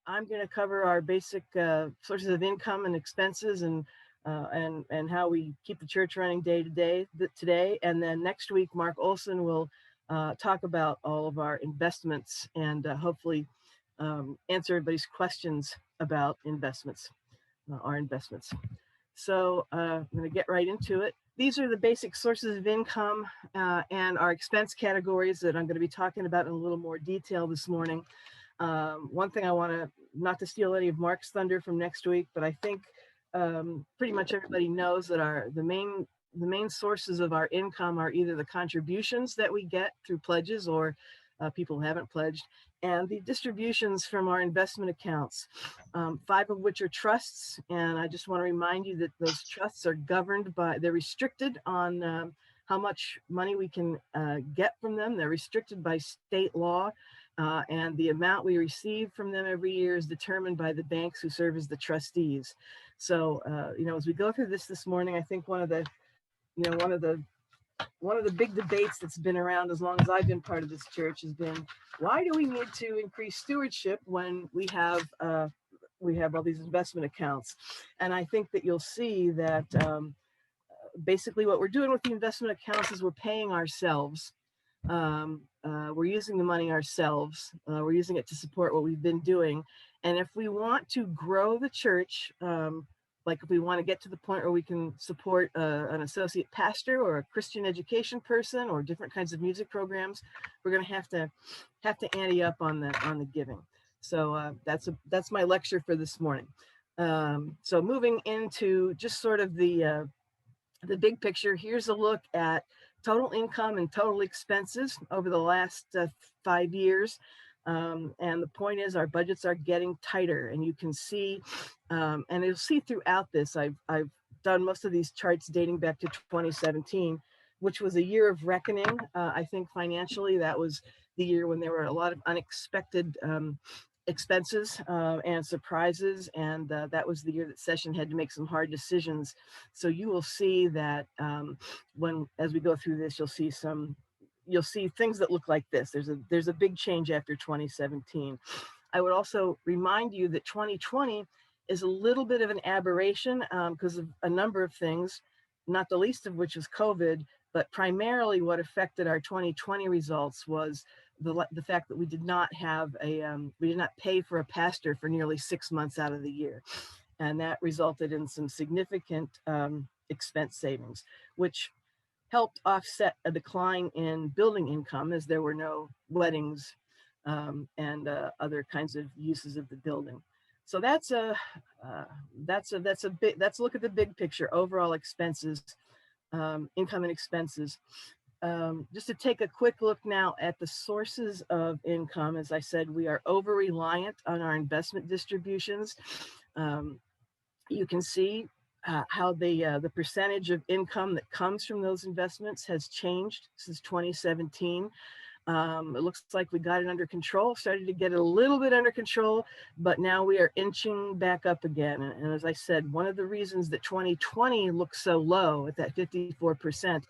I'm going to cover our basic sources of income and expenses and how we keep the church running day to day today. And then next week, Mark Olson will talk about all of our investments and hopefully answer everybody's questions about investments, our investments. So I'm going to get right into it. These are the basic sources of income and our expense categories that I'm going to be talking about in a little more detail this morning. One thing I want to, not to steal any of Mark's thunder from next week, but I think pretty much everybody knows that the main sources of our income are either the contributions that we get through pledges or people who haven't pledged, and the distributions from our investment accounts, 5 of which are trusts. And I just want to remind you that those trusts are governed by, they're restricted on how much money we can get from them. They're restricted by state law. And the amount we receive from them every year is determined by the banks who serve as the trustees. So, as we go through this morning, I think one of the big debates that's been around as long as I've been part of this church has been, why do we need to increase stewardship when we have all these investment accounts? And I think that you'll see that basically what we're doing with the investment accounts is we're paying ourselves. We're using the money ourselves. We're using it to support what we've been doing. And if we want to grow the church, like if we want to get to the point where we can support an associate pastor or a Christian education person or different kinds of music programs, we're going to have to ante up on the giving. So that's my lecture for this morning. So moving into just sort of the big picture, here's a look at total income and total expenses over the last 5 years. And the point is our budgets are getting tighter, and you can see, and you'll see throughout this, I've done most of these charts dating back to 2017, which was a year of reckoning. I think financially, that was the year when there were a lot of unexpected expenses and surprises, and that was the year that session had to make some hard decisions. So you will see that as we go through this, you'll see things that look like this. There's a big change after 2017. I would also remind you that 2020 is a little bit of an aberration because of a number of things, not the least of which is COVID, but primarily what affected our 2020 results was the fact that we did not pay for a pastor for nearly 6 months out of the year. And that resulted in some significant expense savings, which helped offset a decline in building income as there were no weddings and other kinds of uses of the building. So let's look at the big picture, overall expenses, income and expenses. Just to take a quick look now at the sources of income. As I said, we are over-reliant on our investment distributions. You can see how the percentage of income that comes from those investments has changed since 2017. It looks like we got it under control, started to get it a little bit under control, but now we are inching back up again. And as I said, one of the reasons that 2020 looks so low at that 54%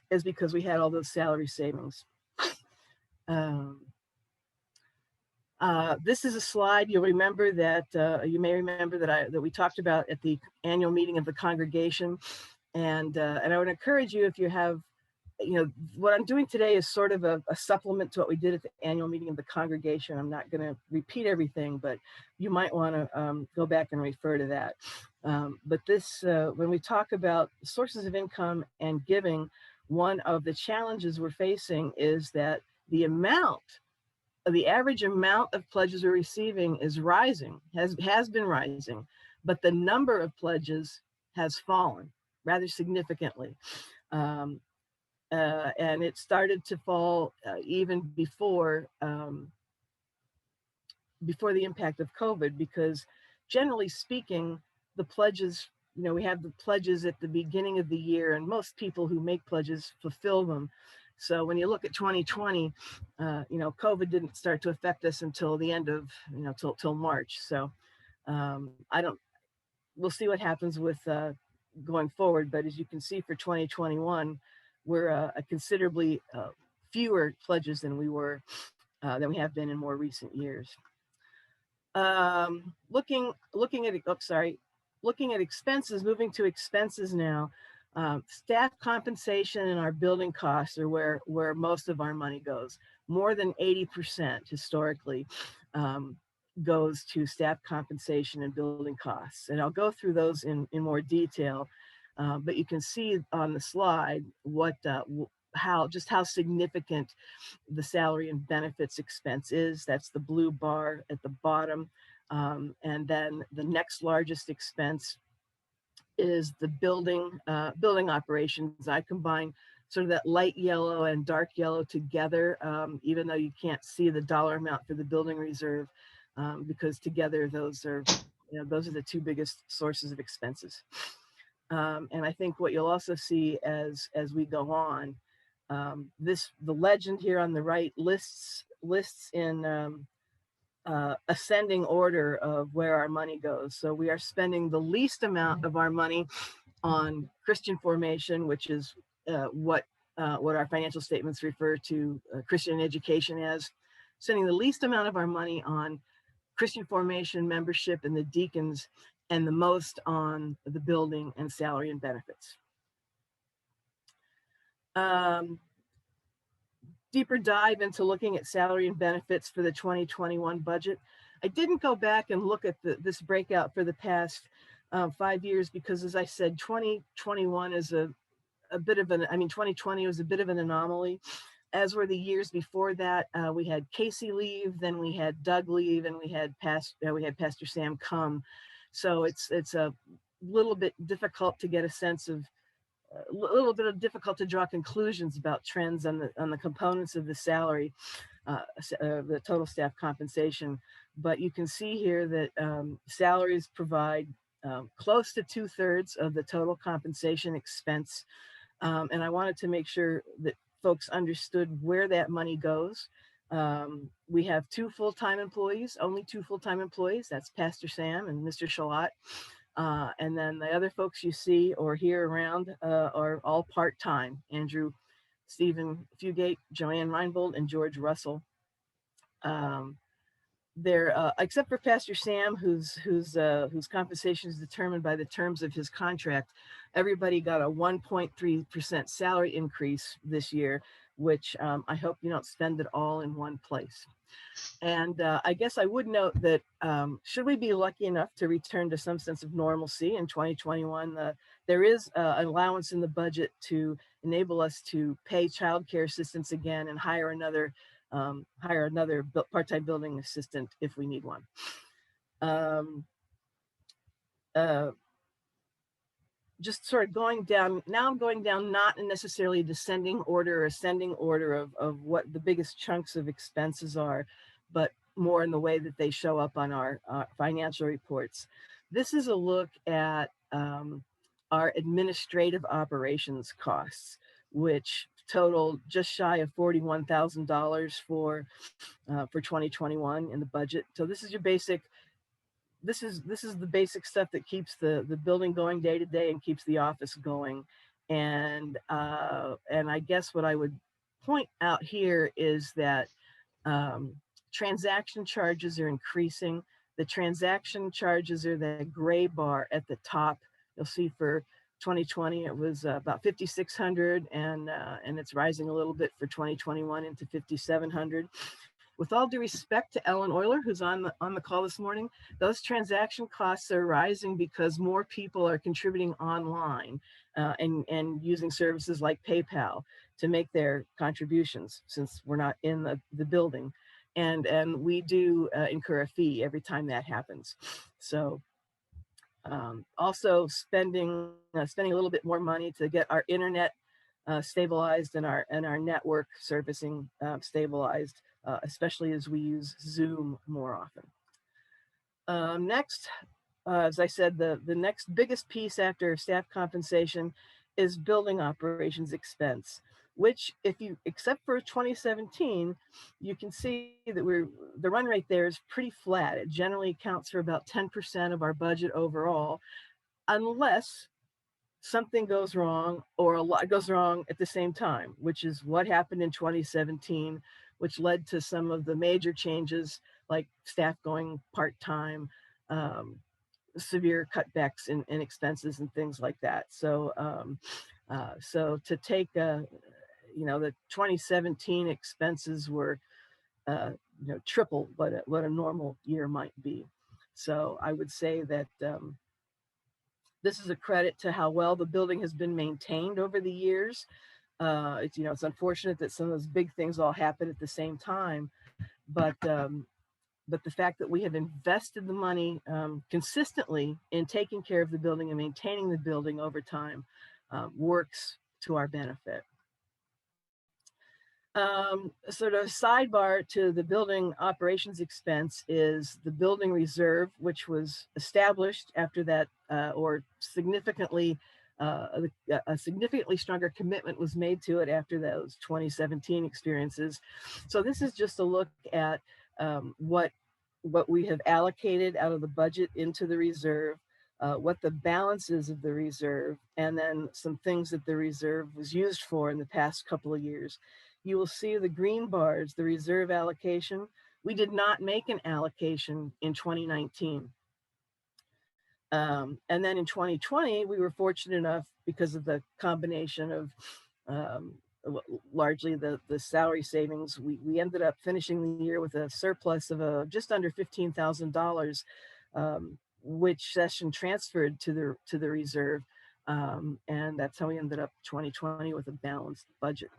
is because we had all those salary savings. This is a slide you'll remember that you may remember that we talked about at the annual meeting of the congregation, and I would encourage you, if you have, what I'm doing today is sort of a supplement to what we did at the annual meeting of the congregation. I'm not going to repeat everything, but you might want to go back and refer to that. But this, when we talk about sources of income and giving, one of the challenges we're facing is that the average amount of pledges we're receiving is rising, has been rising, but the number of pledges has fallen rather significantly. And it started to fall even before the impact of COVID, because generally speaking, the pledges, we have the pledges at the beginning of the year, and most people who make pledges fulfill them. So when you look at 2020, COVID didn't start to affect us until the end of, till March. So we'll see what happens with going forward. But as you can see for 2021, we're a considerably fewer pledges than we have been in more recent years. Looking at, oh, sorry, looking at expenses, moving to expenses now. Staff compensation and our building costs are where most of our money goes. More than 80% historically goes to staff compensation and building costs. And I'll go through those in more detail. But you can see on the slide what how significant the salary and benefits expense is. That's the blue bar at the bottom. And then the next largest expense is the building operations. I combine sort of that light yellow and dark yellow together, even though you can't see the dollar amount for the building reserve, because together those are the two biggest sources of expenses. And I think what you'll also see as we go on, the legend here on the right lists in ascending order of where our money goes. So we are spending the least amount of our money on Christian formation, which is what our financial statements refer to Christian education as. Spending the least amount of our money on Christian formation, membership, and the deacons, and the most on the building and salary and benefits. Deeper dive into looking at salary and benefits for the 2021 budget. I didn't go back and look at this breakout for the past 5 years because, as I said, 2021 is a bit of 2020 was a bit of an anomaly, as were the years before that. We had Casey leave, then we had Doug leave, and we had Pastor Sam come. So it's a little bit difficult to get a sense of, difficult to draw conclusions about trends on the components of the salary, the total staff compensation. But you can see here that salaries provide close to 2/3 of the total compensation expense. And I wanted to make sure that folks understood where that money goes. We have two full-time employees, only two full-time employees. That's Pastor Sam and Mr. Shalat. And then the other folks you see or hear around are all part-time. Andrew, Stephen Fugate, Joanne Reinbold, and George Russell. They're except for Pastor Sam, whose compensation is determined by the terms of his contract. Everybody got a 1.3% salary increase this year, which I hope you don't spend it all in one place. And I guess I would note that should we be lucky enough to return to some sense of normalcy in 2021, there is an allowance in the budget to enable us to pay childcare assistants again and hire another part-time building assistant if we need one. Just sort of going down, now I'm going down not in necessarily descending order or ascending order of what the biggest chunks of expenses are, but more in the way that they show up on our financial reports. This is a look at our administrative operations costs, which totaled just shy of $41,000 for 2021 in the budget. So this is your basic. This is the basic stuff that keeps the building going day to day and keeps the office going. And I guess what I would point out here is that transaction charges are increasing. The transaction charges are the gray bar at the top. You'll see for 2020 it was about $5,600, and it's rising a little bit for 2021 into $5,700. With all due respect to Ellen Euler, who's on the call this morning, those transaction costs are rising because more people are contributing online and using services like PayPal to make their contributions, since we're not in the building. And we do incur a fee every time that happens. So also spending a little bit more money to get our internet stabilized and our network servicing stabilized, especially as we use Zoom more often. Next, as I said, the next biggest piece after staff compensation is building operations expense, which, except for 2017, you can see that the run rate there is pretty flat. It generally accounts for about 10% of our budget overall, unless something goes wrong or a lot goes wrong at the same time, which is what happened in 2017, which led to some of the major changes like staff going part-time, severe cutbacks in expenses and things like that. So, so to take, you know, the 2017 expenses were, you know, triple what a normal year might be. So I would say that this is a credit to how well the building has been maintained over the years. It's, you know, it's unfortunate that some of those big things all happen at the same time, but the fact that we have invested the money consistently in taking care of the building and maintaining the building over time works to our benefit. Sort of sidebar to the building operations expense is the building reserve, which was established after that, or significantly, a significantly stronger commitment was made to it after those 2017 experiences. So this is just a look at what we have allocated out of the budget into the reserve, what the balance is of the reserve, and then some things that the reserve was used for in the past couple of years. You will see the green bars, the reserve allocation. We did not make an allocation in 2019. And then in 2020, we were fortunate enough, because of the combination of largely the salary savings, we ended up finishing the year with a surplus of just under $15,000, which session transferred to the reserve. And that's how we ended up 2020 with a balanced budget.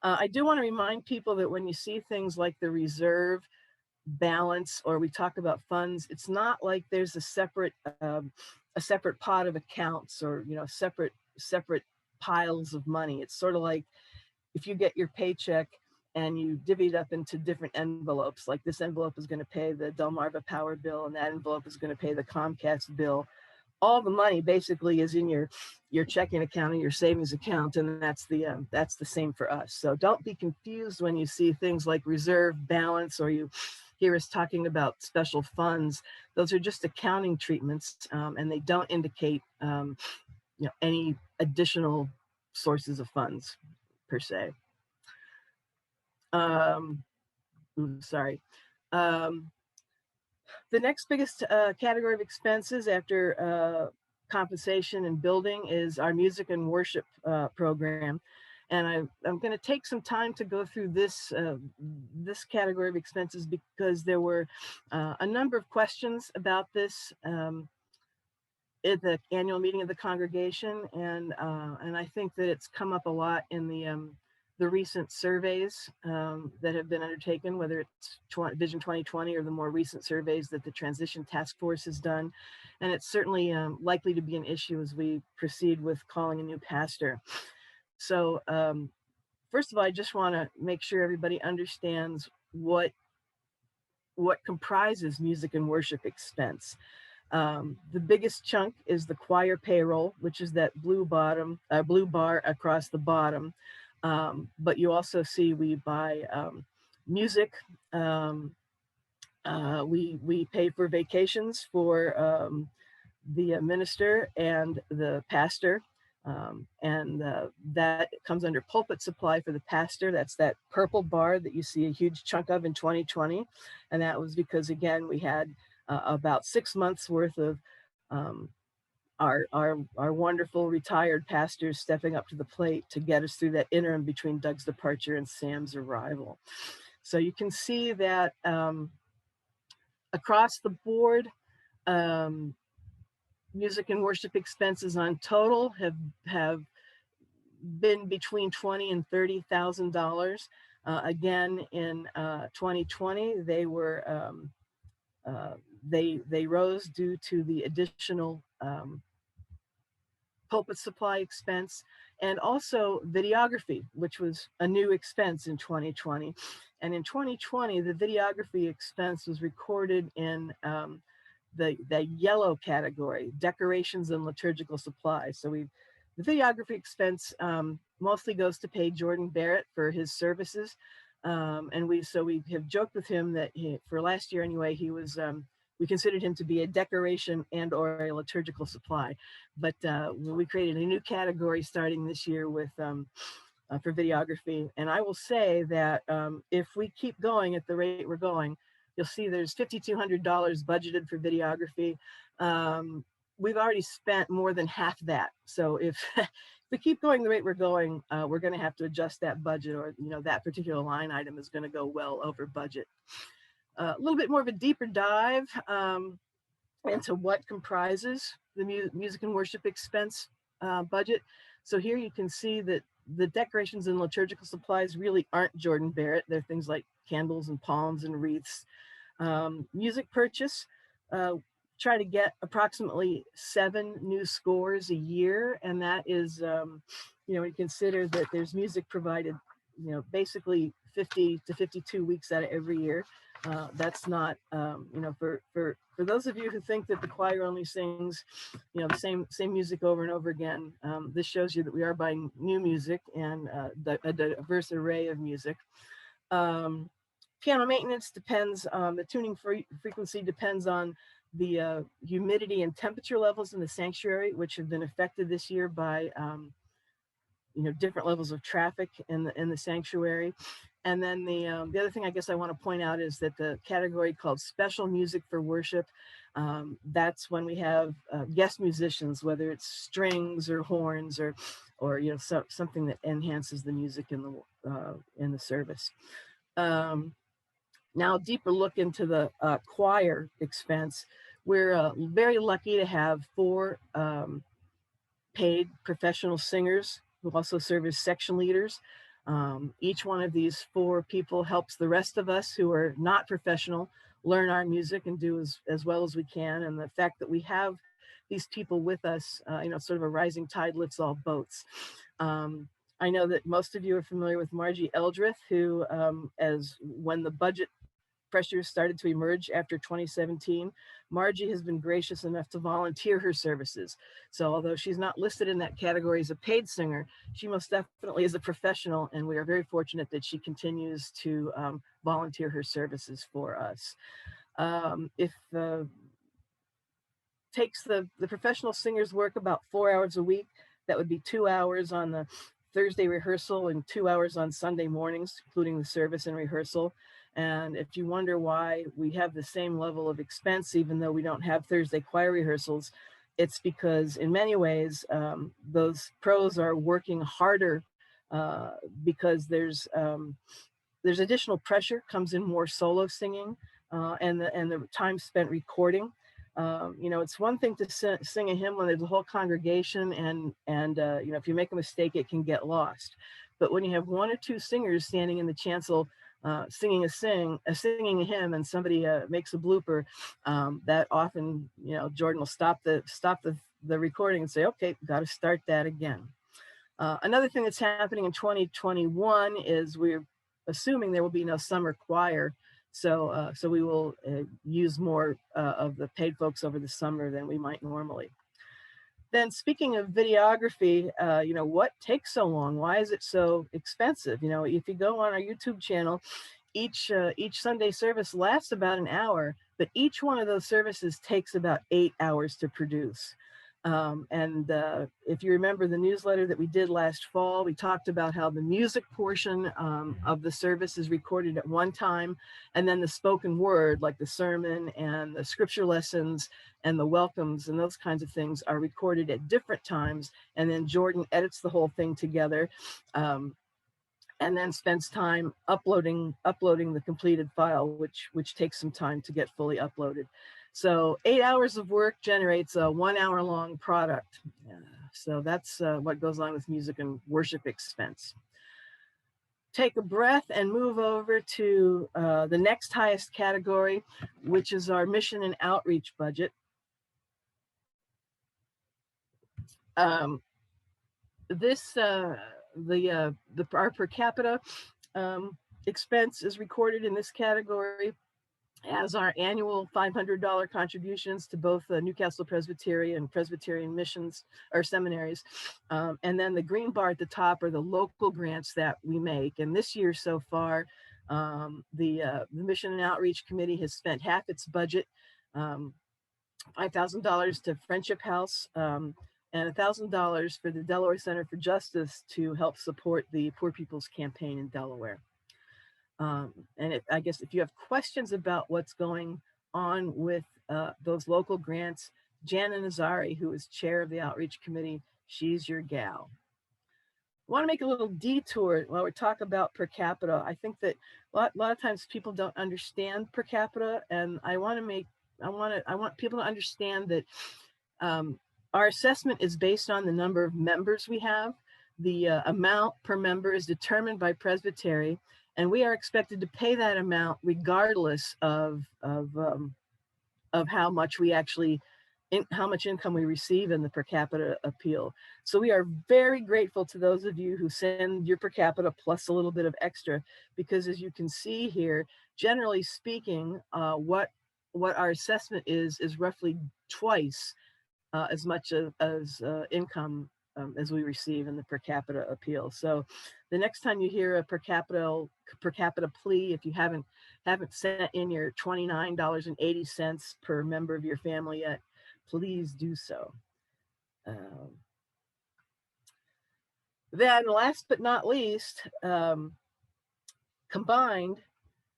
I do want to remind people that when you see things like the reserve balance, or we talk about funds, it's not like there's a separate pot of accounts, or, you know, separate piles of money. It's sort of like if you get your paycheck and you divvy it up into different envelopes, like this envelope is going to pay the Delmarva power bill, and that envelope is going to pay the Comcast bill. All the money basically is in your checking account and your savings account, and that's the same for us. So don't be confused when you see things like reserve, balance, or you hear us talking about special funds. Those are just accounting treatments, and they don't indicate you know, any additional sources of funds per se. Sorry. The next biggest category of expenses after compensation and building is our music and worship program. And I'm going to take some time to go through this category of expenses, because there were a number of questions about this at the annual meeting of the congregation, and I think that it's come up a lot in the recent surveys that have been undertaken, whether it's Vision 2020 or the more recent surveys that the Transition Task Force has done. And it's certainly likely to be an issue as we proceed with calling a new pastor. So first of all, I just want to make sure everybody understands what comprises music and worship expense. The biggest chunk is the choir payroll, which is that blue bar across the bottom. But you also see we buy music. We pay for vacations for the minister and the pastor. And that comes under pulpit supply for the pastor. That's that purple bar that you see a huge chunk of in 2020. And that was because, again, we had about 6 months worth of our wonderful retired pastors stepping up to the plate to get us through that interim between Doug's departure and Sam's arrival. So you can see that across the board, music and worship expenses on total have been between $20,000 and $30,000. Again, in 2020, they were they rose due to the additional pulpit supply expense, and also videography, which was a new expense in 2020. And in 2020, the videography expense was recorded in the yellow category, decorations and liturgical supplies. So the videography expense mostly goes to pay Jordan Barrett for his services. And we have joked with him that for last year anyway, he was, we considered him to be a decoration and or a liturgical supply. But we created a new category starting this year with for videography. And I will say that if we keep going at the rate we're going, you'll see there's $5,200 budgeted for videography. We've already spent more than half that. So if we keep going the rate we're going, we're going to have to adjust that budget, or that particular line item is going to go well over budget. A little bit more of a deeper dive into what comprises the music and worship expense budget. So here you can see that the decorations and liturgical supplies really aren't Jordan Barrett. They're things like candles and palms and wreaths. Music purchase, try to get approximately 7 new scores a year. And that is, you consider that there's music provided, basically 50 to 52 weeks out of every year. That's not, for those of you who think that the choir only sings, the same music over and over again, this shows you that we are buying new music and a diverse array of music. Piano maintenance depends on the tuning frequency, depends on the humidity and temperature levels in the sanctuary, which have been affected this year by different levels of traffic in the sanctuary. And then the other thing I guess I want to point out is that the category called special music for worship, that's when we have guest musicians, whether it's strings or horns or something that enhances the music in the service. Now, a deeper look into the choir expense. We're very lucky to have 4 paid professional singers who also serve as section leaders. Each one of these 4 people helps the rest of us who are not professional learn our music and do as well as we can. And the fact that we have these people with us, sort of a rising tide lifts all boats. I know that most of you are familiar with Margie Eldrith, who, when the budget pressures started to emerge after 2017, Margie has been gracious enough to volunteer her services. So although she's not listed in that category as a paid singer, she most definitely is a professional, and we are very fortunate that she continues to volunteer her services for us. Takes the professional singers work about 4 hours a week. That would be 2 hours on the Thursday rehearsal and 2 hours on Sunday mornings, including the service and rehearsal. And if you wonder why we have the same level of expense, even though we don't have Thursday choir rehearsals, it's because in many ways, those pros are working harder because there's additional pressure, comes in more solo singing and the time spent recording. It's one thing to sing a hymn when there's a whole congregation and if you make a mistake, it can get lost. But when you have 1 or 2 singers standing in the chancel singing a hymn, and somebody makes a blooper, that often, Jordan will stop the recording and say, okay, got to start that again. Another thing that's happening in 2021 is we're assuming there will be no summer choir. So we will use more of the paid folks over the summer than we might normally. Then speaking of videography, what takes so long? Why is it so expensive? If you go on our YouTube channel, each Sunday service lasts about an hour, but each one of those services takes about 8 hours to produce. If you remember the newsletter that we did last fall, we talked about how the music portion of the service is recorded at one time, and then the spoken word, like the sermon and the scripture lessons and the welcomes and those kinds of things, are recorded at different times. And then Jordan edits the whole thing together and then spends time uploading the completed file, which takes some time to get fully uploaded. So 8 hours of work generates a 1 hour long product. So that's what goes on with music and worship expense. Take a breath and move over to the next highest category, which is our mission and outreach budget. Our per capita expense is recorded in this category as our annual $500 contributions to both Newcastle Presbyterian and Presbyterian missions or seminaries. And then the green bar at the top are the local grants that we make. And this year so far, the Mission and Outreach Committee has spent half its budget, $5,000 to Friendship House, and $1,000 for the Delaware Center for Justice to help support the Poor People's Campaign in Delaware. I guess if you have questions about what's going on with those local grants, Jana Nazari, who is chair of the outreach committee, she's your gal. I want to make a little detour while we talk about per capita. I think that a lot of times people don't understand per capita, and I want people to understand that our assessment is based on the number of members we have. The amount per member is determined by Presbyterian, and we are expected to pay that amount regardless of how much we actually how much income we receive in the per capita appeal. So we are very grateful to those of you who send your per capita plus a little bit of extra, because as you can see here, generally speaking, what our assessment is roughly twice as much as income as we receive in the per capita appeal. So the next time you hear a per capita plea, if you haven't sent in your $29.80 per member of your family yet, please do so. Then last but not least, combined,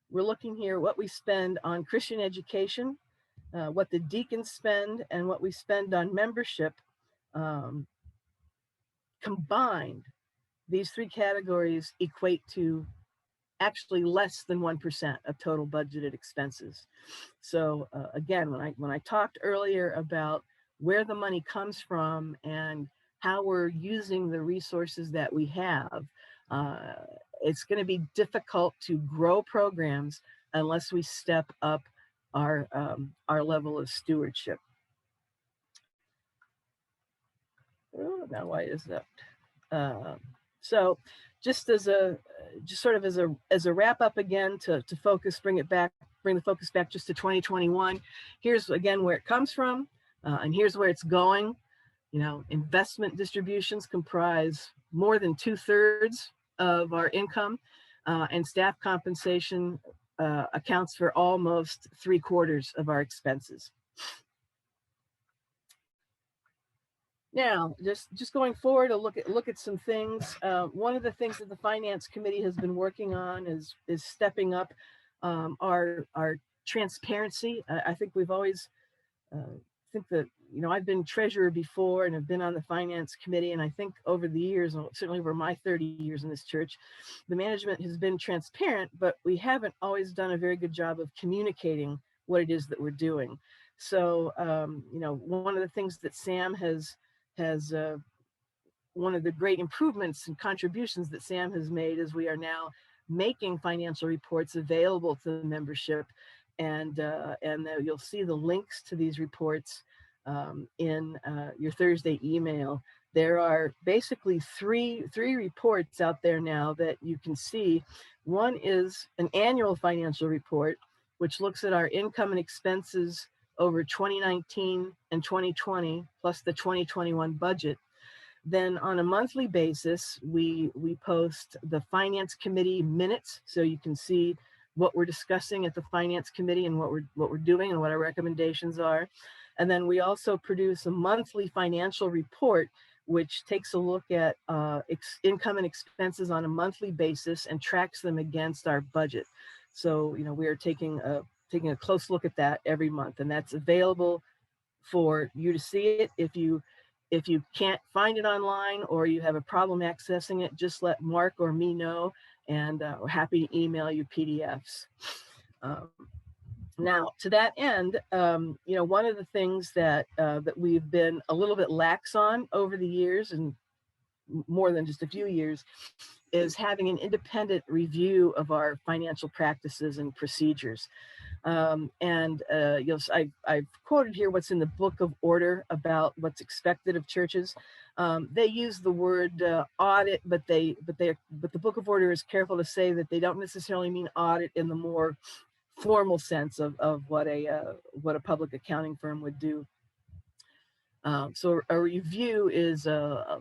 we're looking here what we spend on Christian education, what the deacons spend, and what we spend on membership. Combined, these three categories equate to actually less than 1% of total budgeted expenses. So again, when I talked earlier about where the money comes from and how we're using the resources that we have, it's going to be difficult to grow programs unless we step up our level of stewardship. Oh, now why is that? So just sort of as a wrap up again, to focus, bring the focus back just to 2021. Here's again where it comes from, and here's where it's going. You know, investment distributions comprise more than 2/3 of our income, and staff compensation accounts for almost 3/4 of our expenses. Now, just going forward, a look at some things. One of the things that the Finance Committee has been working on is stepping up our transparency. I think we've always think that, you know, I've been treasurer before and have been on the Finance Committee, and I think over the years, certainly over my 30 years in this church, the management has been transparent, but we haven't always done a very good job of communicating what it is that we're doing. So, you know, one of the things that Sam has one of the great improvements and contributions that Sam has made is we are now making financial reports available to the membership, and you'll see the links to these reports in your Thursday email. There are basically three reports out there now that you can see. One is an annual financial report, which looks at our income and expenses over 2019 and 2020, plus the 2021 budget. Then on a monthly basis, we post the Finance Committee minutes, so you can see what we're discussing at the Finance Committee and what we're doing and what our recommendations are. And then we also produce a monthly financial report, which takes a look at income and expenses on a monthly basis and tracks them against our budget. So, you know, we are taking a close look at that every month, and that's available for you to see it. If you can't find it online or you have a problem accessing it, just let Mark or me know, and we're happy to email you PDFs. Now, to that end, you know, one of the things that we've been a little bit lax on over the years, and more than just a few years, is having an independent review of our financial practices and procedures. I've quoted here what's in the Book of Order about what's expected of churches. They use the word audit, but the Book of Order is careful to say that they don't necessarily mean audit in the more formal sense of what a public accounting firm would do. So a review is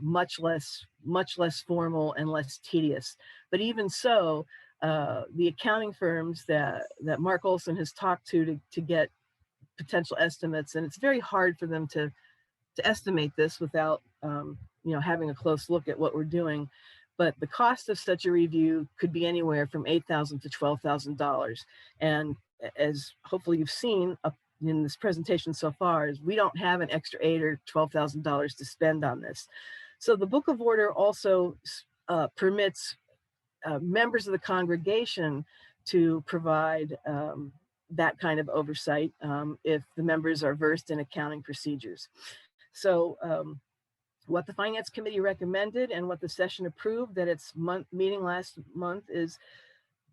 much less formal and less tedious. But even so, the accounting firms that Mark Olson has talked to get potential estimates, and it's very hard for them to estimate this without you know, having a close look at what we're doing. but the cost of such a review could be anywhere from $8,000 to $12,000. And as hopefully you've seen up in this presentation so far, is we don't have an extra $8,000 or $12,000 to spend on this. So the Book of Order also permits members of the congregation to provide that kind of oversight if the members are versed in accounting procedures. So what the Finance Committee recommended and what the session approved at its meeting last month is,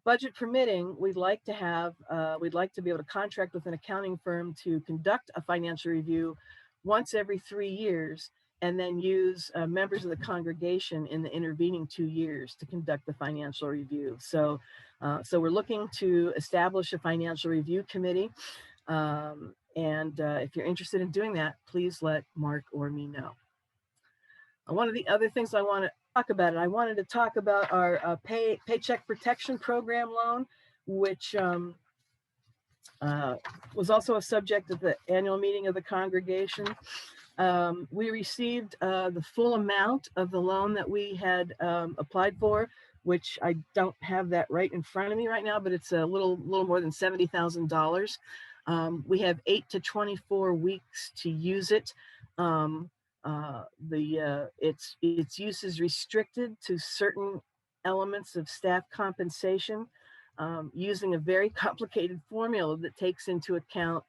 budget permitting, we'd like to be able to contract with an accounting firm to conduct a financial review once every 3 years, and then use members of the congregation in the intervening 2 years to conduct the financial review. So, so we're looking to establish a financial review committee. If you're interested in doing that, please let Mark or me know. One of the other things I want to talk about, I wanted to talk about our Paycheck Protection Program loan, which was also a subject of the annual meeting of the congregation. We received the full amount of the loan that we had applied for, which I don't have that right in front of me right now, but it's a little more than $70,000. We have 8 to 24 weeks to use it. Its use is restricted to certain elements of staff compensation, using a very complicated formula that takes into account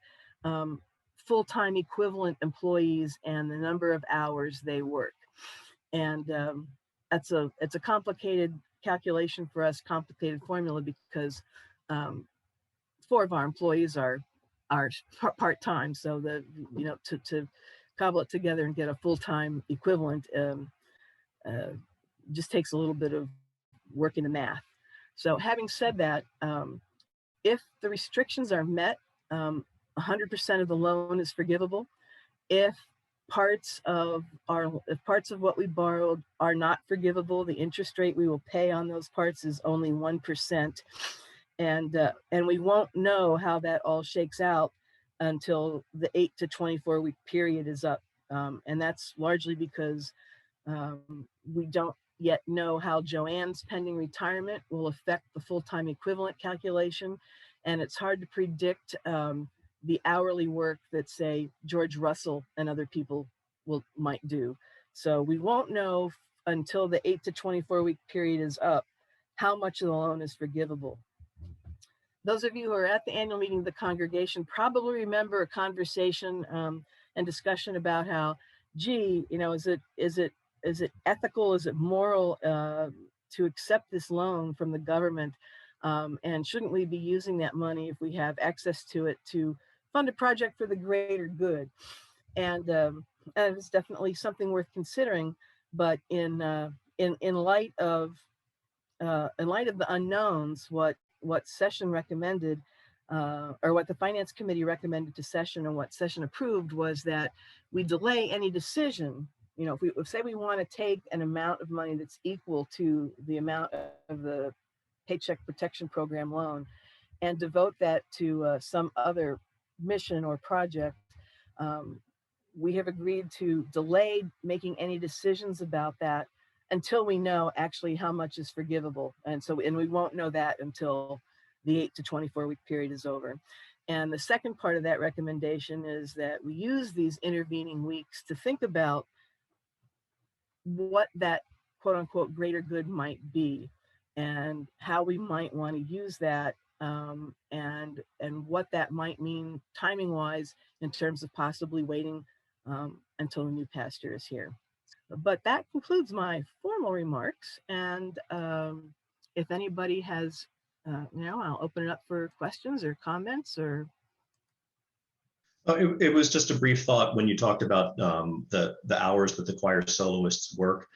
full-time equivalent employees and the number of hours they work. And it's a complicated calculation for us, complicated formula, because 4 of our employees are part-time. So to cobble it together and get a full-time equivalent just takes a little bit of work in the math. So having said that, if the restrictions are met, 100% of the loan is forgivable. If parts of what we borrowed are not forgivable, the interest rate we will pay on those parts is only 1%. And we won't know how that all shakes out until the 8 to 24 week period is up. And that's largely because we don't yet know how Joanne's pending retirement will affect the full-time equivalent calculation. And it's hard to predict the hourly work that, say, George Russell and other people might do. So we won't know until the 8 to 24 week period is up how much of the loan is forgivable. Those of you who are at the annual meeting of the congregation probably remember a conversation and discussion about how, gee, is it ethical, is it moral to accept this loan from the government? And shouldn't we be using that money, if we have access to it, to fund a project for the greater good? And it's definitely something worth considering. But in light of the unknowns, what session recommended, or what the Finance Committee recommended to session and what session approved, was that we delay any decision. If say we want to take an amount of money that's equal to the amount of the Paycheck Protection Program loan and devote that to some other mission or project, we have agreed to delay making any decisions about that until we know actually how much is forgivable. And we won't know that until the 8 to 24 week period is over. And the second part of that recommendation is that we use these intervening weeks to think about what that quote unquote greater good might be, and how we might want to use that, and what that might mean timing wise in terms of possibly waiting until the new pastor is here. But that concludes my formal remarks. And if anybody has, I'll open it up for questions or comments or. It was just a brief thought when you talked about the hours that the choir soloists work.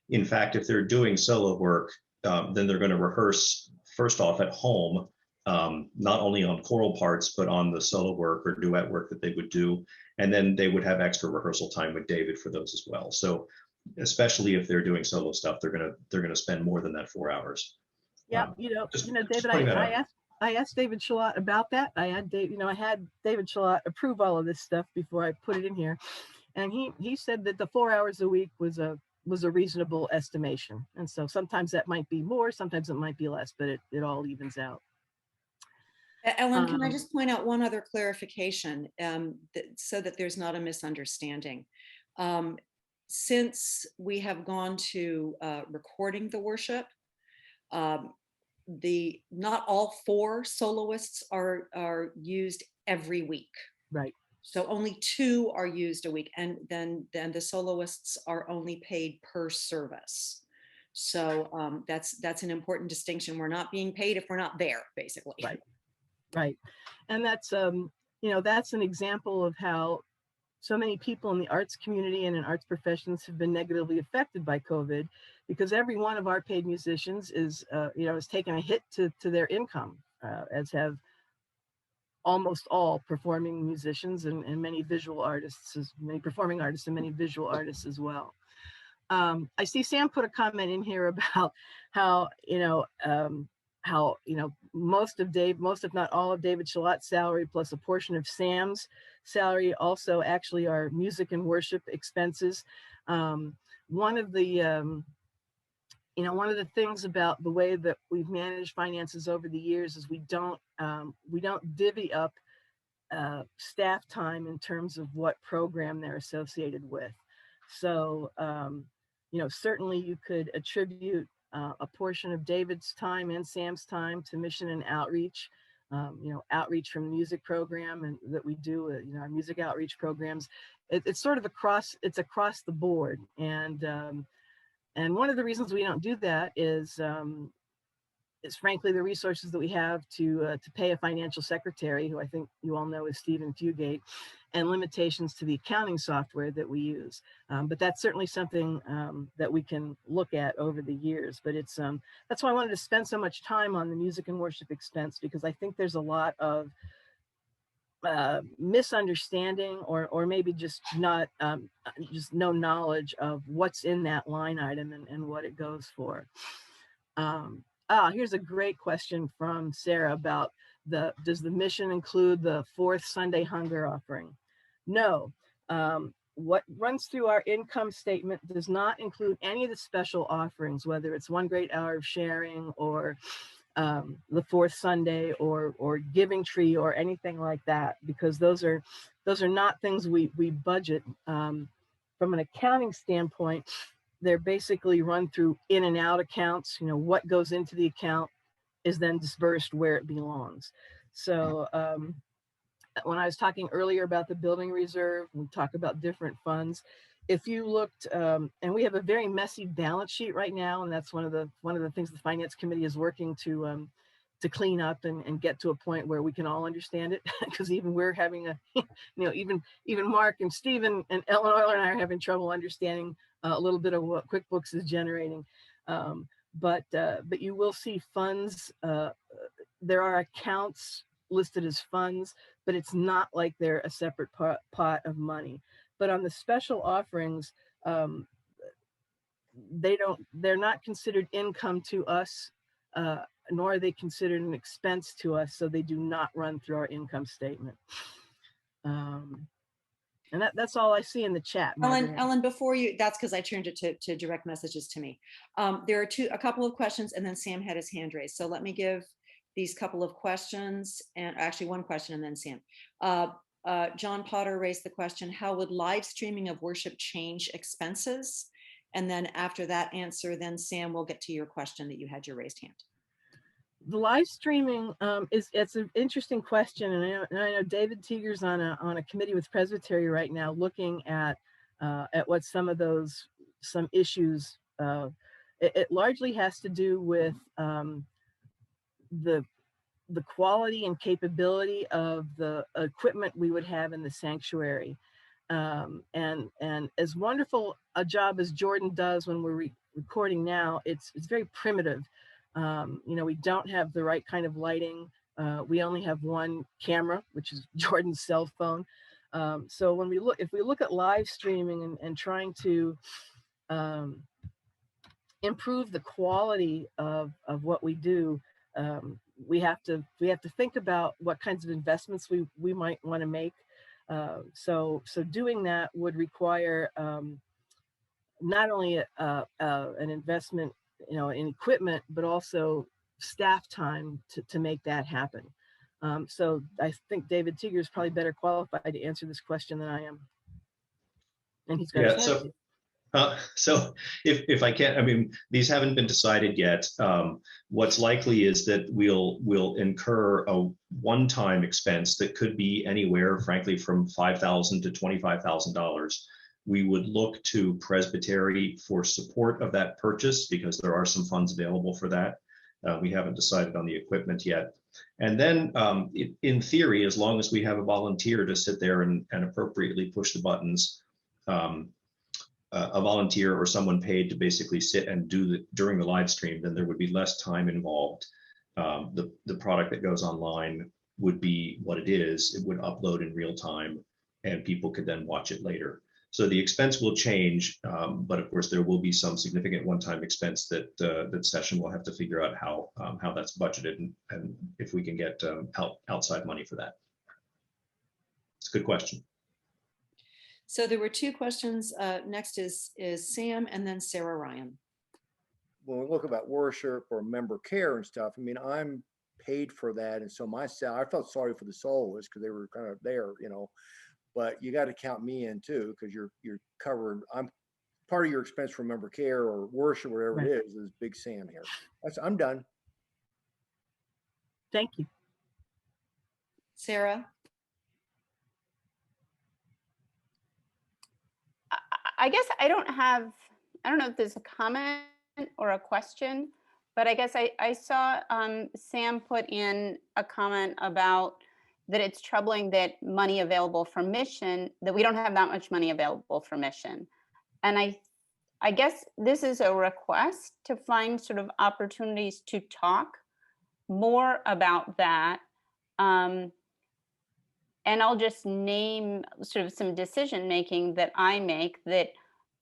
In fact, if they're doing solo work, then they're going to rehearse first off at home, not only on choral parts, but on the solo work or duet work that they would do. And then they would have extra rehearsal time with David for those as well. So especially if they're doing solo stuff, they're gonna spend more than that 4 hours. Yeah, David, I asked David Shalott about that. I had David Shalott approve all of this stuff before I put it in here, and he said that the 4 hours a week was a was a reasonable estimation. And so sometimes that might be more, sometimes it might be less, but it all evens out. Ellen, can I just point out one other clarification so that there's not a misunderstanding? Since we have gone to recording the worship, not all 4 soloists are used every week. Right. So only 2 are used a week, and then the soloists are only paid per service. So that's an important distinction. We're not being paid if we're not there, basically. Right. Right. And that's, that's an example of how so many people in the arts community and in arts professions have been negatively affected by COVID, because every one of our paid musicians is taken a hit to their income, as have almost all performing musicians and many visual artists, many performing artists and many visual artists as well. I see Sam put a comment in here about how, most if not all of David Shalot's salary plus a portion of Sam's salary also actually are music and worship expenses. One of the things about the way that we've managed finances over the years is we don't divvy up staff time in terms of what program they're associated with. So, certainly you could attribute a portion of David's time and Sam's time to mission and outreach, outreach from the music program and that we do, our music outreach programs. It's sort of across the board. And one of the reasons we don't do that is frankly the resources that we have to pay a financial secretary, who I think you all know is Stephen Fugate, and limitations to the accounting software that we use. But that's certainly something that we can look at over the years. But it's that's why I wanted to spend so much time on the music and worship expense, because I think there's a lot of misunderstanding or maybe just not just no knowledge of what's in that line item and what it goes for. Here's a great question from Sarah about does the mission include the 4th Sunday hunger offering? No. What runs through our income statement does not include any of the special offerings, whether it's One Great Hour of Sharing or the 4th Sunday or Giving Tree or anything like that, because those are not things we budget. From an accounting standpoint, they're basically run through in and out accounts. What goes into the account is then dispersed where it belongs. So when I was talking earlier about the building reserve, we talk about different funds. If you looked, and we have a very messy balance sheet right now, and that's one of the things the Finance Committee is working to clean up and get to a point where we can all understand it, because even we're having even Mark and Stephen and Ellen Euler and I are having trouble understanding a little bit of what QuickBooks is generating. But you will see funds. There are accounts listed as funds, but it's not like they're a separate pot of money. But on the special offerings, they're not considered income to us, nor are they considered an expense to us, so they do not run through our income statement. And that's all I see in the chat. Ellen, before you, that's because I turned it to direct messages to me. There are a couple of questions, and then Sam had his hand raised. So let me give these couple of questions, and actually one question and then Sam. John Potter raised the question, how would live streaming of worship change expenses? And then after that answer, then Sam will get to your question that you had your raised hand. The live streaming it's an interesting question, and I know David Teeger's on a committee with Presbyterian right now, looking at what some issues. It largely has to do with the quality and capability of the equipment we would have in the sanctuary, and as wonderful a job as Jordan does when we're recording now, it's very primitive. We don't have the right kind of lighting. We only have one camera, which is Jordan's cell phone. So if we look at live streaming and trying to improve the quality of what we do, we have to think about what kinds of investments we might want to make. So doing that would require not only an investment, in equipment, but also staff time to make that happen. So I think David Teeger is probably better qualified to answer this question than I am. And he's got Yeah, his hand so if I can, I mean, these haven't been decided yet. What's likely is that we'll incur a one-time expense that could be anywhere, frankly, from $5,000 to $25,000. We would look to Presbyterian for support of that purchase because there are some funds available for that. We haven't decided on the equipment yet. And then in theory, as long as we have a volunteer to sit there and appropriately push the buttons, a volunteer or someone paid to basically sit and do during the live stream, then there would be less time involved. The product that goes online would be what it is. It would upload in real time and people could then watch it later. So the expense will change, but of course there will be some significant one-time expense that that session will have to figure out how that's budgeted and if we can get outside money for that. It's a good question. So there were two questions. Next is Sam and then Sarah Ryan. When we look about worship or member care and stuff, I mean, I'm paid for that. And so I felt sorry for the soloists because they were kind of there, but you got to count me in too, because you're covered. I'm part of your expense for member care or worship, whatever Right. it is Big Sam here. I'm done. Thank you. Sarah? I guess I don't know if there's a comment or a question, but I guess I saw Sam put in a comment about that it's troubling that money available for mission, that we don't have that much money available for mission. And I guess this is a request to find sort of opportunities to talk more about that. And I'll just name sort of some decision making that I make, that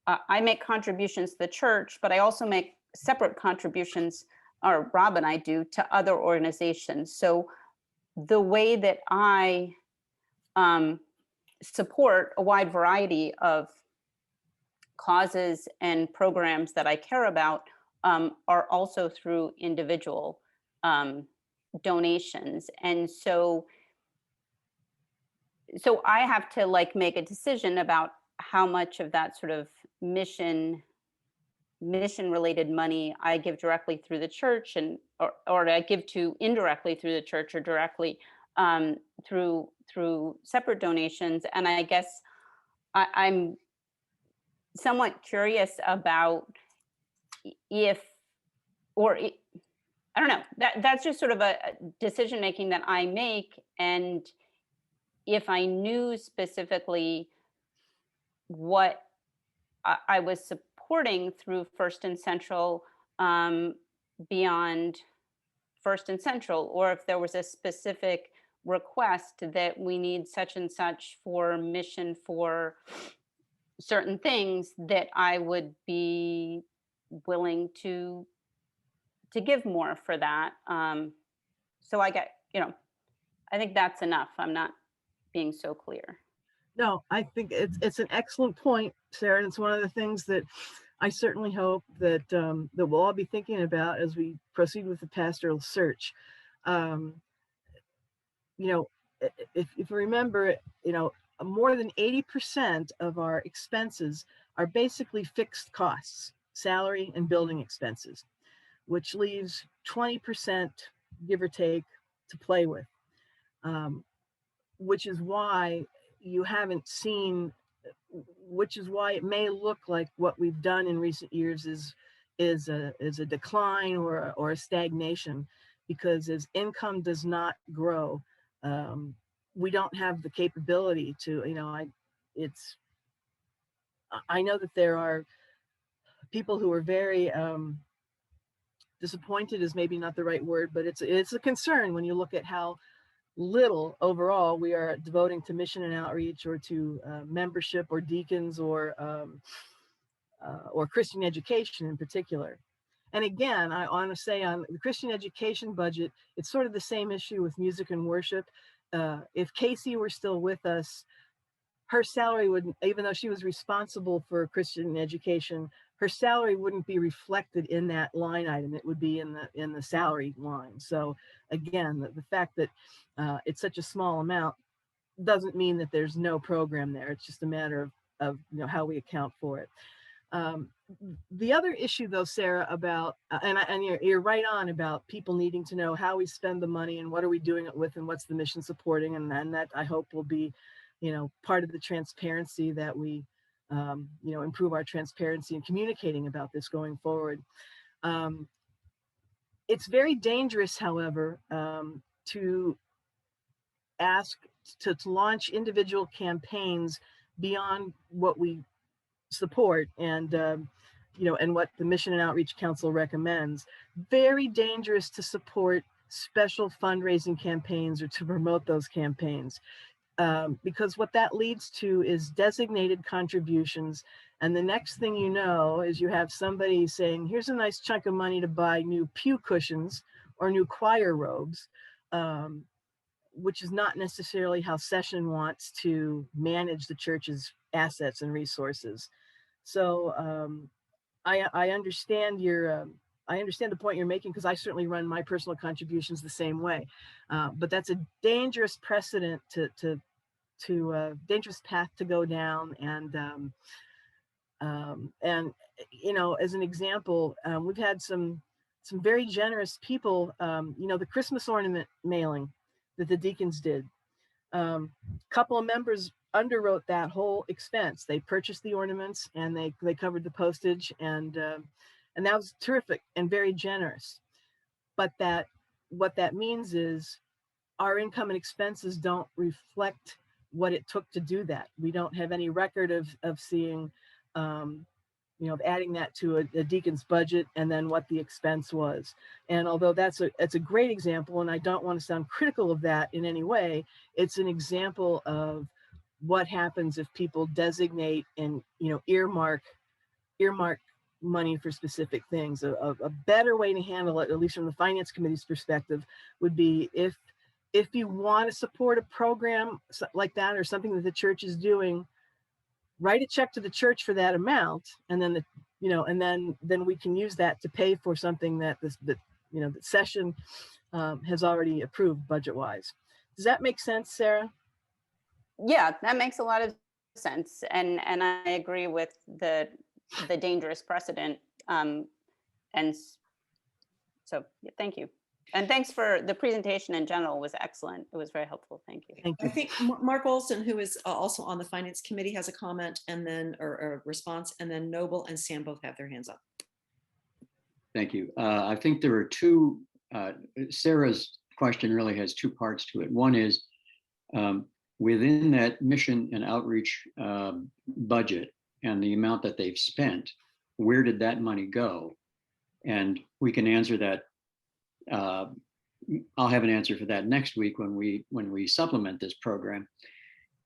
I make contributions to the church, but I also make separate contributions, or Rob and I do, to other organizations. So the way that I support a wide variety of causes and programs that I care about are also through individual donations. And so I have to make a decision about how much of that sort of mission related money I give directly through the church or I give to indirectly through the church or directly through separate donations. And I guess I'm somewhat curious about I don't know, that's just sort of a decision making that I make. And if I knew specifically what I was supporting through First and Central, beyond First and Central, or if there was a specific request that we need such and such for mission for certain things, that I would be willing to give more for that. So I get, I think that's enough. I'm not being so clear. No, I think it's an excellent point, Sarah. And it's one of the things that I certainly hope that that we'll all be thinking about as we proceed with the pastoral search. If you remember, more than 80% of our expenses are basically fixed costs, salary and building expenses, which leaves 20%, give or take, to play with, which is why you haven't seen, which is why it may look like what we've done in recent years is a decline or a stagnation, because as income does not grow, we don't have the capability to, I know that there are people who are very disappointed is maybe not the right word, but it's a concern when you look at how little overall we are devoting to mission and outreach, or to membership, or deacons, or Christian education in particular. And again, I want to say on the Christian education budget, it's sort of the same issue with music and worship. If Casey were still with us, her salary wouldn't, even though she was responsible for Christian education, her salary wouldn't be reflected in that line item. It would be in the salary line. So again, the fact that it's such a small amount doesn't mean that there's no program there. It's just a matter of how we account for it. The other issue though, Sarah, about, and you're right on about people needing to know how we spend the money and what are we doing it with and what's the mission supporting. And then that I hope will be, part of the transparency that we, improve our transparency in communicating about this going forward. It's very dangerous, however, to ask to launch individual campaigns beyond what we support and and what the Mission and Outreach Council recommends. Very dangerous to support special fundraising campaigns or to promote those campaigns, because what that leads to is designated contributions, and the next thing you know is you have somebody saying, here's a nice chunk of money to buy new pew cushions or new choir robes, which is not necessarily how Session wants to manage the church's assets and resources. So I understand I understand the point you're making, because I certainly run my personal contributions the same way. But that's a dangerous precedent to dangerous path to go down. And as an example, we've had some very generous people. The Christmas ornament mailing that the deacons did. Couple of members underwrote that whole expense. They purchased the ornaments and they covered the postage, and that was terrific and very generous. But what that means is our income and expenses don't reflect what it took to do that. We don't have any record of seeing, of adding that to a deacon's budget and then what the expense was. And although that's a great example, and I don't want to sound critical of that in any way, it's an example of what happens if people designate and earmark money for specific things. A better way to handle it, at least from the Finance Committee's perspective, would be if you want to support a program like that or something that the church is doing, write a check to the church for that amount, and then then we can use that to pay for something that the Session has already approved budget-wise. Does that make sense, Sarah? Yeah, that makes a lot of sense, and I agree with the dangerous precedent. And so, yeah, thank you. And thanks for the presentation in general. Was excellent. It was very helpful. Thank you. Thank you. I think Mark Olson, who is also on the Finance Committee, has a comment and then or a response, and then Noble and Sam both have their hands up. Thank you. I think there are two, Sarah's question really has two parts to it. One is within that mission and outreach budget and the amount that they've spent, where did that money go? And we can answer that. I'll have an answer for that next week when we supplement this program.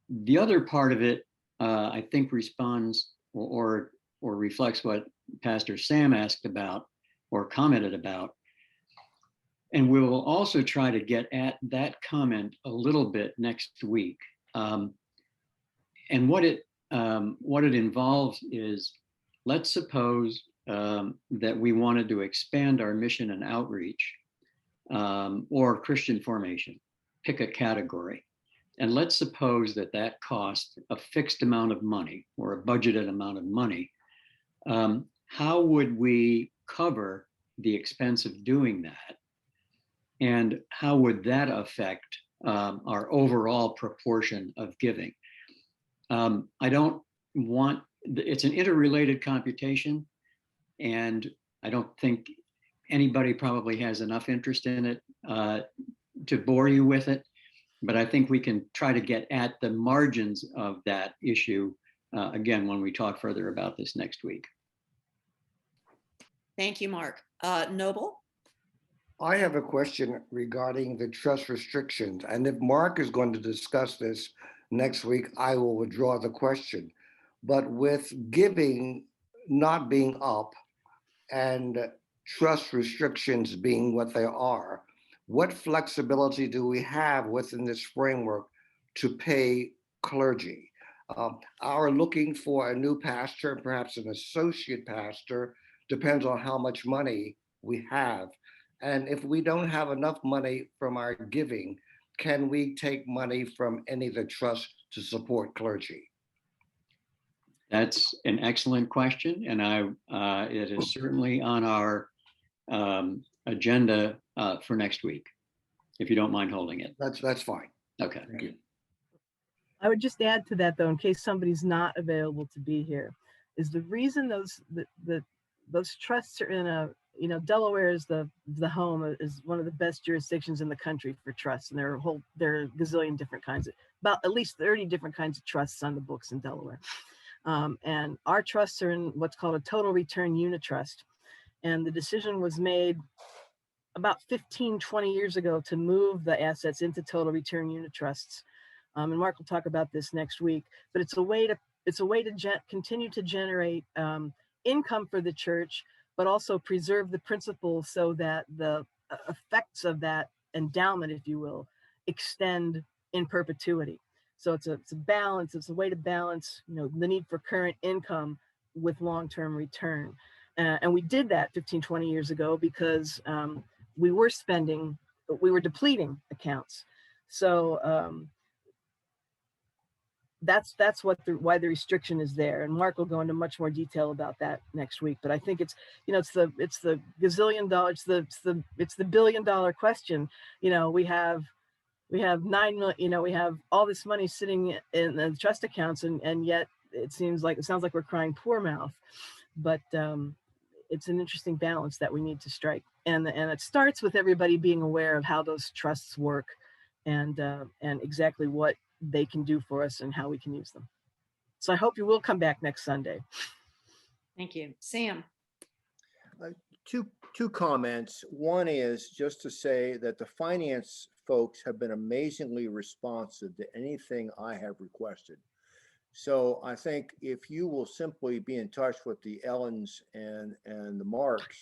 The other part of it, I think, responds or reflects what Pastor Sam asked about or commented about. And we will also try to get at that comment a little bit next week. And what it involves is, let's suppose that we wanted to expand our mission and outreach or Christian formation, pick a category. And let's suppose that cost a fixed amount of money or a budgeted amount of money. How would we cover the expense of doing that? And how would that affect our overall proportion of giving? I don't want, it's an interrelated computation, and I don't think anybody probably has enough interest in it to bore you with it, but I think we can try to get at the margins of that issue again when we talk further about this next week. Thank you, Mark. Noble? I have a question regarding the trust restrictions, and if Mark is going to discuss this next week, I will withdraw the question. But with giving not being up and trust restrictions being what they are, what flexibility do we have within this framework to pay clergy? Our looking for a new pastor, perhaps an associate pastor, depends on how much money we have. And if we don't have enough money from our giving, can we take money from any of the trusts to support clergy? That's an excellent question, and it is certainly on our agenda for next week, if you don't mind holding it. That's fine. Okay. Thank you. I would just add to that, though, in case somebody's not available to be here, is the reason those trusts are in a, Delaware is the home, is one of the best jurisdictions in the country for trusts, and there are a gazillion different kinds of, about at least 30 different kinds of trusts on the books in Delaware. And our trusts are in what's called a total return unit trust. And the decision was made about 15, 20 years ago to move the assets into total return unit trusts. And Mark will talk about this next week, but it's a way to continue to generate income for the church, but also preserve the principles so that the effects of that endowment, if you will, extend in perpetuity. So it's a balance. It's a way to balance, the need for current income with long-term return. And we did that 15, 20 years ago because we were depleting accounts. So that's why the restriction is there. And Mark will go into much more detail about that next week. But I think it's the gazillion dollars, it's the $billion question. We have 9 million, we have all this money sitting in the trust accounts, and yet it sounds like we're crying poor mouth. But it's an interesting balance that we need to strike. And it starts with everybody being aware of how those trusts work and exactly what they can do for us and how we can use them. So I hope you will come back next Sunday. Thank you. Sam. Two comments. One is just to say that the finance folks have been amazingly responsive to anything I have requested. So I think if you will simply be in touch with the Ellens and the Marks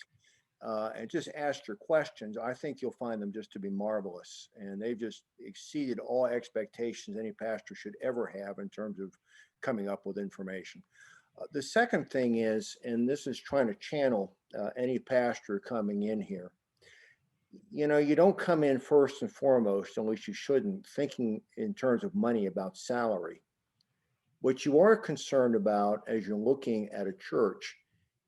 and just ask your questions, I think you'll find them just to be marvelous. And they've just exceeded all expectations any pastor should ever have in terms of coming up with information. The second thing is, and this is trying to channel any pastor coming in here, you don't come in first and foremost, unless you shouldn't, thinking in terms of money about salary. What you are concerned about as you're looking at a church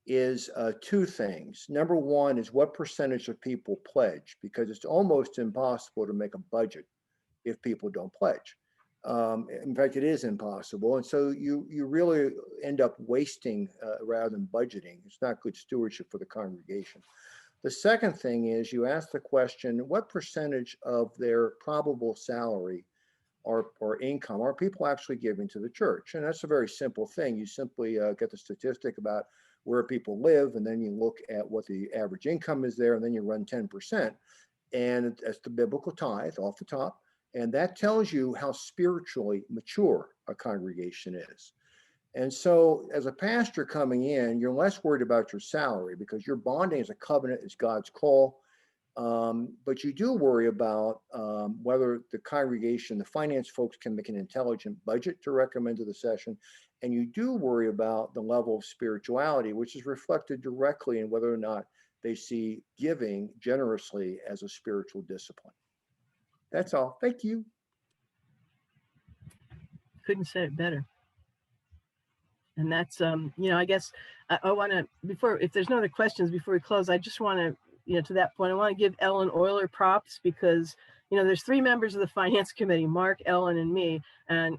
is two things. Number one is what percentage of people pledge, because it's almost impossible to make a budget if people don't pledge. In fact, it is impossible. And so you really end up wasting rather than budgeting. It's not good stewardship for the congregation. The second thing is you ask the question, what percentage of their probable salary or income are people actually giving to the church? And that's a very simple thing. You simply get the statistic about where people live, and then you look at what the average income is there, and then you run 10%. And that's the biblical tithe off the top. And that tells you how spiritually mature a congregation is. And so as a pastor coming in, you're less worried about your salary because your bonding as a covenant is God's call. But you do worry about whether the congregation, the finance folks can make an intelligent budget to recommend to the session. And you do worry about the level of spirituality, which is reflected directly in whether or not they see giving generously as a spiritual discipline. That's all. Thank you. Couldn't say it better. And that's, I guess I want to, if there's no other questions before we close, I just want to, to that point, I want to give Ellen Euler props because, there's 3 members of the finance committee, Mark, Ellen, and me. And,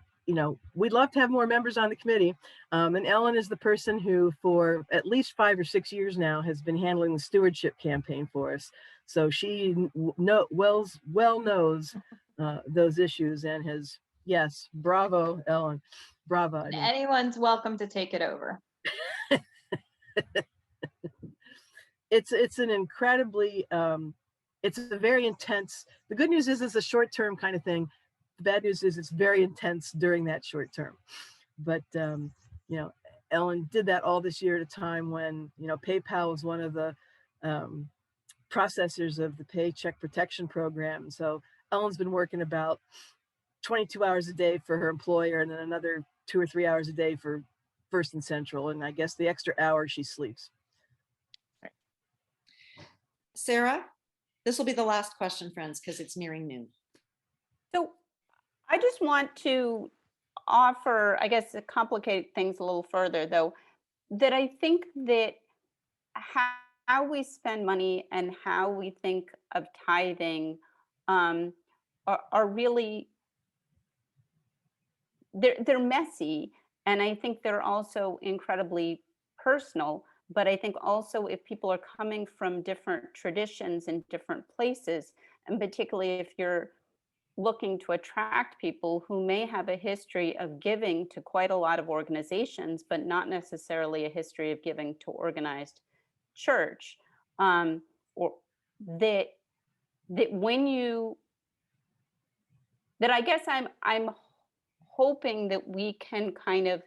we'd love to have more members on the committee. And Ellen is the person who for at least 5 or 6 years now has been handling the stewardship campaign for us. So she well knows those issues and has, yes, bravo, Ellen, bravo. Anyone's welcome to take it over. It's an incredibly, it's a very intense, the good news is it's a short-term kind of thing. The bad news is it's very intense during that short term. But, Ellen did that all this year at a time when, PayPal was one of the processors of the Paycheck protection program. So Ellen's been working about 22 hours a day for her employer, and then another 2 or 3 hours a day for First and Central. And I guess the extra hour she sleeps. Sarah, this will be the last question, friends, because it's nearing noon. So I just want to offer, I guess, to complicate things a little further, though, that I think that how we spend money and how we think of tithing are really, they're messy. And I think they're also incredibly personal. But I think also if people are coming from different traditions and different places, and particularly if you're looking to attract people who may have a history of giving to quite a lot of organizations, but not necessarily a history of giving to organized church, or that when you, that I guess I'm hoping that we can kind of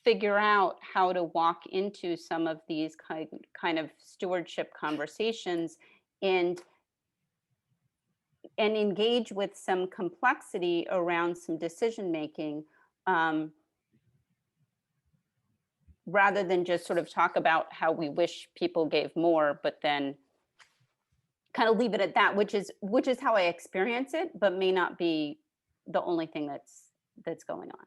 figure out how to walk into some of these kind of stewardship conversations and engage with some complexity around some decision making, rather than just sort of talk about how we wish people gave more, but then kind of leave it at that, which is how I experience it, but may not be the only thing that's going on.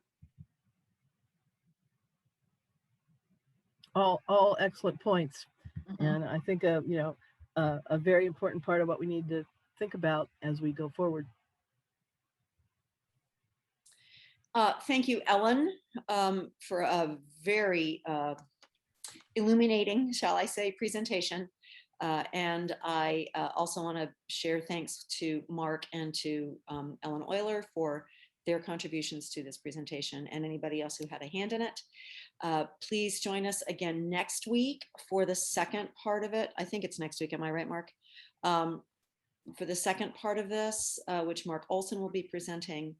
All excellent points. And I think a very important part of what we need to think about as we go forward. Thank you, Ellen, for a very illuminating, shall I say, presentation. And I also want to share thanks to Mark and to Ellen Euler for their contributions to this presentation, and anybody else who had a hand in it. Please join us again next week for the second part of it. I think it's next week. Am I right, Mark? For the second part of this, which Mark Olson will be presenting.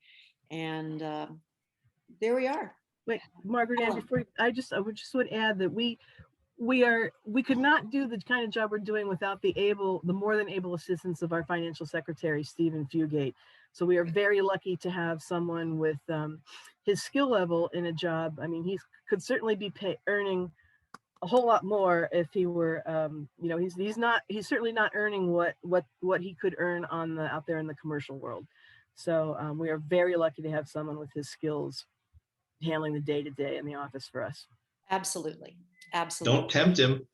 And there we are. Wait, Margaret, Ann, before I would add that we could not do the kind of job we're doing without the more than able assistance of our financial secretary, Stephen Fugate. So we are very lucky to have someone with his skill level in a job. I mean, he could certainly be earning a whole lot more if he were, he's certainly not earning what he could earn out there in the commercial world. So we are very lucky to have someone with his skills handling the day-to-day in the office for us. Absolutely. Absolutely. Don't tempt him.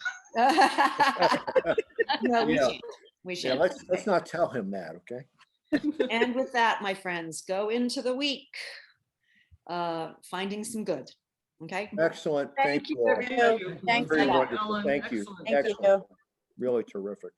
No, we shan't. We shan't. Yeah, let's not tell him that, okay? And with that, my friends, go into the week finding some good. Okay. Excellent. Thank you all. Thank you. Very Ellen. wonderful. Thank you. Excellent. Excellent. Really terrific.